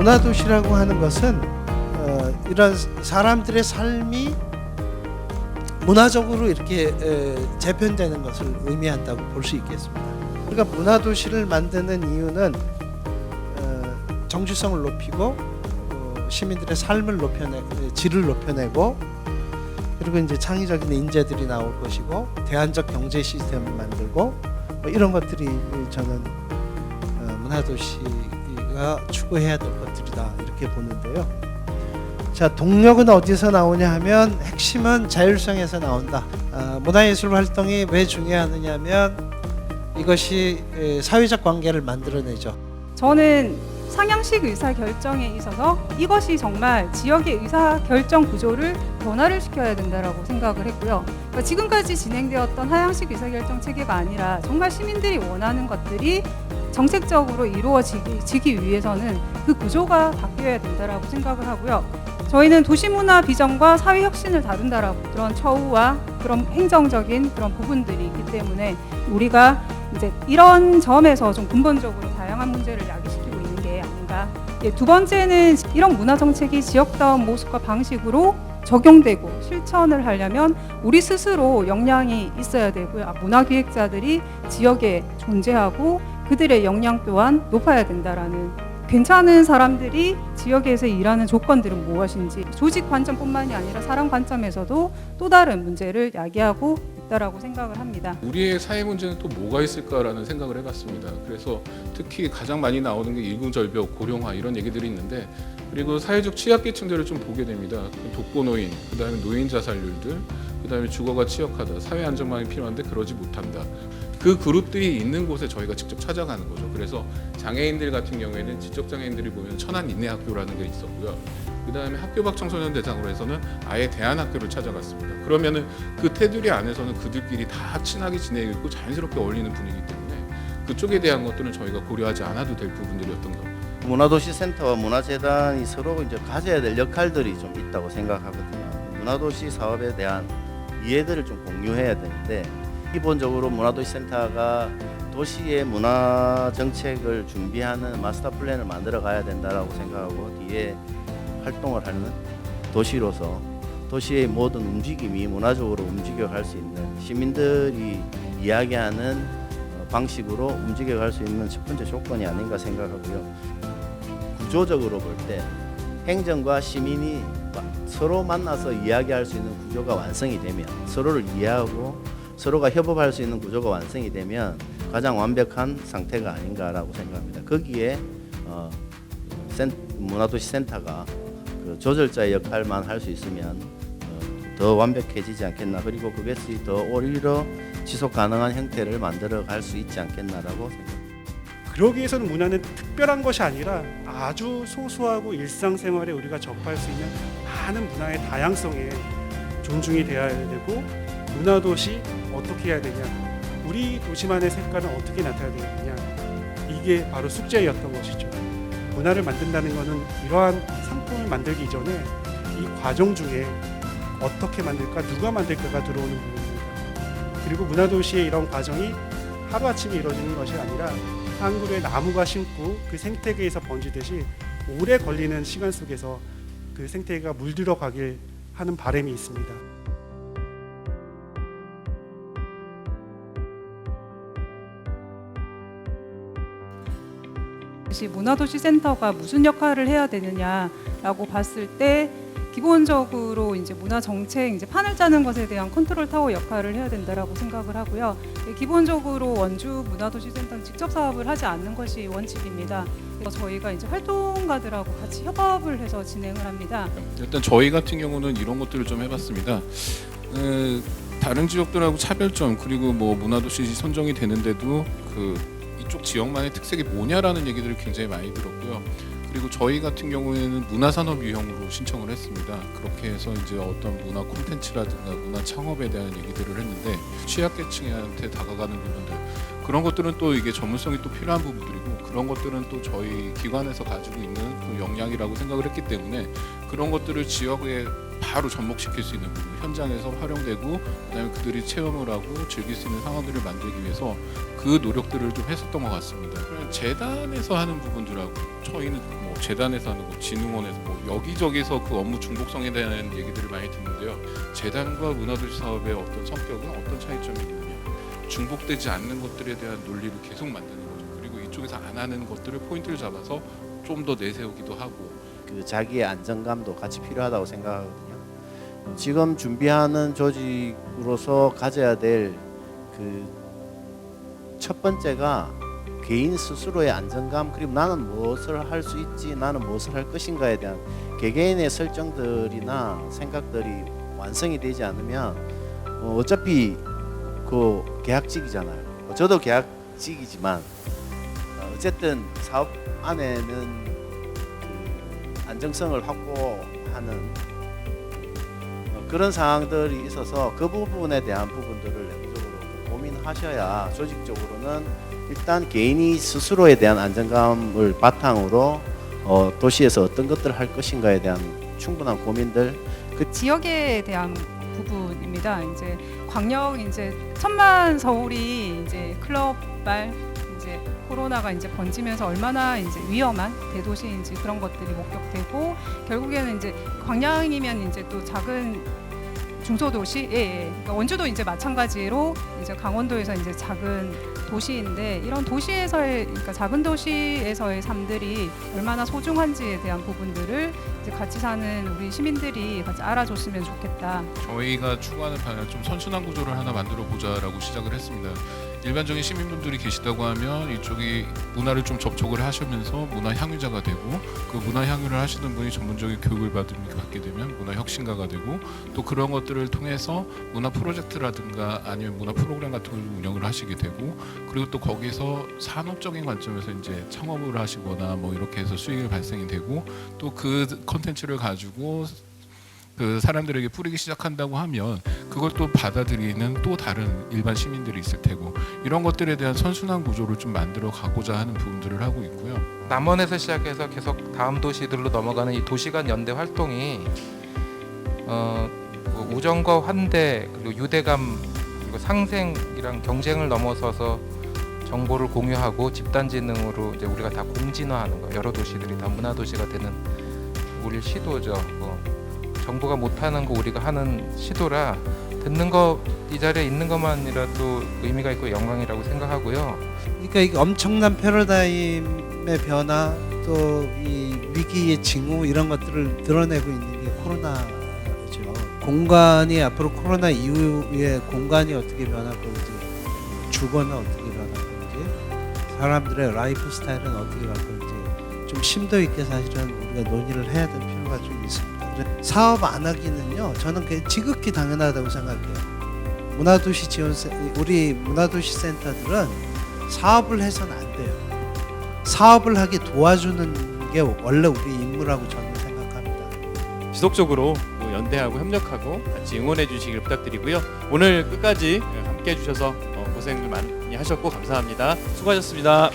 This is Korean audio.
문화도시라고 하는 것은 이런 사람들의 삶이 문화적으로 이렇게 재편되는 것을 의미한다고 볼 수 있겠습니다. 우리가 문화도시를 만드는 이유는 정체성을 높이고 시민들의 삶을 질을 높여내고, 그리고 이제 창의적인 인재들이 나올 것이고, 대안적 경제 시스템을 만들고, 이런 것들이 저는 문화도시가 추구해야 될 것들이다 이렇게 보는데요. 자, 동력은 어디서 나오냐 하면 핵심은 자율성에서 나온다. 문화예술 활동이 왜 중요하느냐면 이것이 사회적 관계를 만들어내죠. 저는 상향식 의사결정에 있어서 이것이 정말 지역의 의사결정 구조를 변화를 시켜야 된다고 생각을 했고요. 그러니까 지금까지 진행되었던 하향식 의사결정 체계가 아니라 정말 시민들이 원하는 것들이 정책적으로 이루어지기 위해서는 그 구조가 바뀌어야 된다고 생각을 하고요. 저희는 도시문화 비전과 사회혁신을 다룬다라고 그런 처우와 그런 행정적인 그런 부분들이 있기 때문에 우리가 이제 이런 점에서 좀 근본적으로 다양한 문제를 야기시키고 있는 게 아닌가. 두 번째는 이런 문화 정책이 지역다운 모습과 방식으로 적용되고 실천을 하려면 우리 스스로 역량이 있어야 되고요. 문화기획자들이 지역에 존재하고 그들의 역량 또한 높아야 된다라는, 괜찮은 사람들이 지역에서 일하는 조건들은 무엇인지, 조직 관점뿐만이 아니라 사람 관점에서도 또 다른 문제를 야기하고 있다라고 생각을 합니다. 우리의 사회 문제는 또 뭐가 있을까라는 생각을 해봤습니다. 그래서 특히 가장 많이 나오는 게 일궁절벽, 고령화 이런 얘기들이 있는데, 그리고 사회적 취약계층들을 좀 보게 됩니다. 독거노인, 그다음에 노인 자살률들, 그다음에 주거가 취약하다, 사회 안정망이 필요한데 그러지 못한다. 그 그룹들이 있는 곳에 저희가 직접 찾아가는 거죠. 그래서 장애인들 같은 경우에는 지적장애인들이 보면 천안인내학교라는 게 있었고요. 그다음에 학교 밖 청소년 대상으로 해서는 아예 대안학교를 찾아갔습니다. 그러면은 그 테두리 안에서는 그들끼리 다 친하게 지내고 있고 자연스럽게 어울리는 분위기 때문에 그쪽에 대한 것들은 저희가 고려하지 않아도 될 부분들이었던 겁니다. 문화도시센터와 문화재단이 서로 이제 가져야 될 역할들이 좀 있다고 생각하거든요. 문화도시 사업에 대한 이해들을 좀 공유해야 되는데, 기본적으로 문화도시센터가 도시의 문화 정책을 준비하는 마스터 플랜을 만들어 가야 된다라고 생각하고, 뒤에 활동을 하는 도시로서 도시의 모든 움직임이 문화적으로 움직여갈 수 있는, 시민들이 이야기하는 방식으로 움직여갈 수 있는 첫 번째 조건이 아닌가 생각하고요. 구조적으로 볼 때 행정과 시민이 서로 만나서 이야기할 수 있는 구조가 완성이 되면, 서로를 이해하고 서로가 협업할 수 있는 구조가 완성이 되면 가장 완벽한 상태가 아닌가라고 생각합니다. 거기에 문화도시센터가 그 조절자의 역할만 할 수 있으면 더 완벽해지지 않겠나, 그리고 그것이 더 오히려 지속 가능한 형태를 만들어 갈 수 있지 않겠나라고 생각합니다. 그러기 위해서는 문화는 특별한 것이 아니라 아주 소소하고 일상생활에 우리가 접할 수 있는 많은 문화의 다양성에 존중이 되어야 되고, 문화도시 어떻게 해야 되냐, 우리 도시만의 색깔은 어떻게 나타내야 되느냐, 이게 바로 숙제였던 것이죠. 문화를 만든다는 것은 이러한 상품을 만들기 이전에 이 과정 중에 어떻게 만들까, 누가 만들까가 들어오는 부분입니다. 그리고 문화도시의 이런 과정이 하루아침에 이루어지는 것이 아니라 한 그루의 나무가 심고 그 생태계에서 번지듯이 오래 걸리는 시간 속에서 그 생태계가 물들어 가길 하는 바람이 있습니다. 문화도시센터가 무슨 역할을 해야 되느냐라고 봤을 때, 기본적으로 이제 문화 정책 이제 판을 짜는 것에 대한 컨트롤 타워 역할을 해야 된다라고 생각을 하고요. 기본적으로 원주 문화도시센터는 직접 사업을 하지 않는 것이 원칙입니다. 그래서 저희가 이제 활동가들하고 같이 협업을 해서 진행을 합니다. 일단 저희 같은 경우는 이런 것들을 좀 해봤습니다. 다른 지역들하고 차별점, 그리고 뭐 문화도시 선정이 되는데도 이쪽 지역만의 특색이 뭐냐라는 얘기들을 굉장히 많이 들었고요. 그리고 저희 같은 경우에는 문화산업 유형으로 신청을 했습니다. 그렇게 해서 이제 어떤 문화 콘텐츠라든가 문화 창업에 대한 얘기들을 했는데, 취약계층한테 다가가는 부분들, 그런 것들은 또 이게 전문성이 또 필요한 부분들이고, 그런 것들은 또 저희 기관에서 가지고 있는 또 역량이라고 생각을 했기 때문에 그런 것들을 지역에 바로 접목시킬 수 있는 부분, 현장에서 활용되고 그다음에 그들이 체험을 하고 즐길 수 있는 상황들을 만들기 위해서 그 노력들을 좀 했었던 것 같습니다. 재단에서 하는 부분들하고 저희는 뭐 재단에서 하는 거, 진흥원에서 뭐 여기저기서 그 업무 중복성에 대한 얘기들을 많이 듣는데요. 재단과 문화도시 사업의 어떤 성격은 어떤 차이점이 있느냐, 중복되지 않는 것들에 대한 논리를 계속 만드는 거죠. 그리고 이쪽에서 안 하는 것들을 포인트를 잡아서 좀 더 내세우기도 하고. 그 자기의 안정감도 같이 필요하다고 생각하거든요. 지금 준비하는 조직으로서 가져야 될 그 첫 번째가 개인 스스로의 안정감, 그리고 나는 무엇을 할 수 있지, 나는 무엇을 할 것인가에 대한 개개인의 설정들이나 생각들이 완성이 되지 않으면 어차피 그 계약직이잖아요. 저도 계약직이지만 어쨌든 사업 안에는 그 안정성을 확보하는 그런 상황들이 있어서 그 부분에 대한 부분들을 내부적으로 고민하셔야 조직적으로는 일단 개인이 스스로에 대한 안정감을 바탕으로 도시에서 어떤 것들을 할 것인가에 대한 충분한 고민들, 지역에 대한 부분입니다. 이제 광역 이제 천만 서울이 이제 클럽발 이제 코로나가 이제 번지면서 얼마나 이제 위험한 대도시인지 그런 것들이 목격되고, 결국에는 이제 광양이면 이제 또 작은 중소도시, 그러니까 원주도 이제 마찬가지로 이제 강원도에서 이제 작은 도시인데, 이런 도시에서의, 그러니까 작은 도시에서의 삶들이 얼마나 소중한지에 대한 부분들을 이제 같이 사는 우리 시민들이 같이 알아줬으면 좋겠다. 저희가 추구하는 방향, 좀 선순환 구조를 하나 만들어 보자라고 시작을 했습니다. 일반적인 시민분들이 계시다고 하면 이쪽이 문화를 좀 접촉을 하시면서 문화 향유자가 되고, 그 문화 향유를 하시는 분이 전문적인 교육을 받게 되면 문화 혁신가가 되고, 또 그런 것들을 통해서 문화 프로젝트라든가 아니면 문화 프로그램 같은 걸 운영을 하시게 되고, 그리고 또 거기서 산업적인 관점에서 이제 창업을 하시거나 뭐 이렇게 해서 수익이 발생이 되고, 또 그 컨텐츠를 가지고 그 사람들에게 뿌리기 시작한다고 하면 그걸 또 받아들이는 또 다른 일반 시민들이 있을 테고, 이런 것들에 대한 선순환 구조를 좀 만들어 가고자 하는 부분들을 하고 있고요. 남원에서 시작해서 계속 다음 도시들로 넘어가는 이 도시간 연대 활동이 뭐 우정과 환대, 그리고 유대감, 그리고 상생이랑 경쟁을 넘어서서 정보를 공유하고 집단지능으로 이제 우리가 다 공진화하는 거, 여러 도시들이 다 문화도시가 되는 우리 시도죠. 정부가 못하는 거 우리가 하는 시도라, 듣는 거 이 자리에 있는 것만이라도 의미가 있고 영광이라고 생각하고요. 그러니까 이게 엄청난 패러다임의 변화, 또 이 위기의 징후, 이런 것들을 드러내고 있는 게 코로나죠. 공간이 앞으로 코로나 이후에 공간이 어떻게 변할 건지, 주거는 어떻게 변할 건지, 사람들의 라이프 스타일은 어떻게 갈 건지 좀 심도 있게 사실은 우리가 논의를 해야 될 필요가 좀 있습니다. 사업 안 하기는요, 저는 그게 지극히 당연하다고 생각해요. 문화도시 우리 문화도시 센터들은 사업을 해서는 안 돼요. 사업을 하게 도와주는 게 원래 우리 임무라고 저는 생각합니다. 지속적으로 연대하고 협력하고 같이 응원해 주시길 부탁드리고요. 오늘 끝까지 함께 해주셔서 고생을 많이 하셨고 감사합니다. 수고하셨습니다.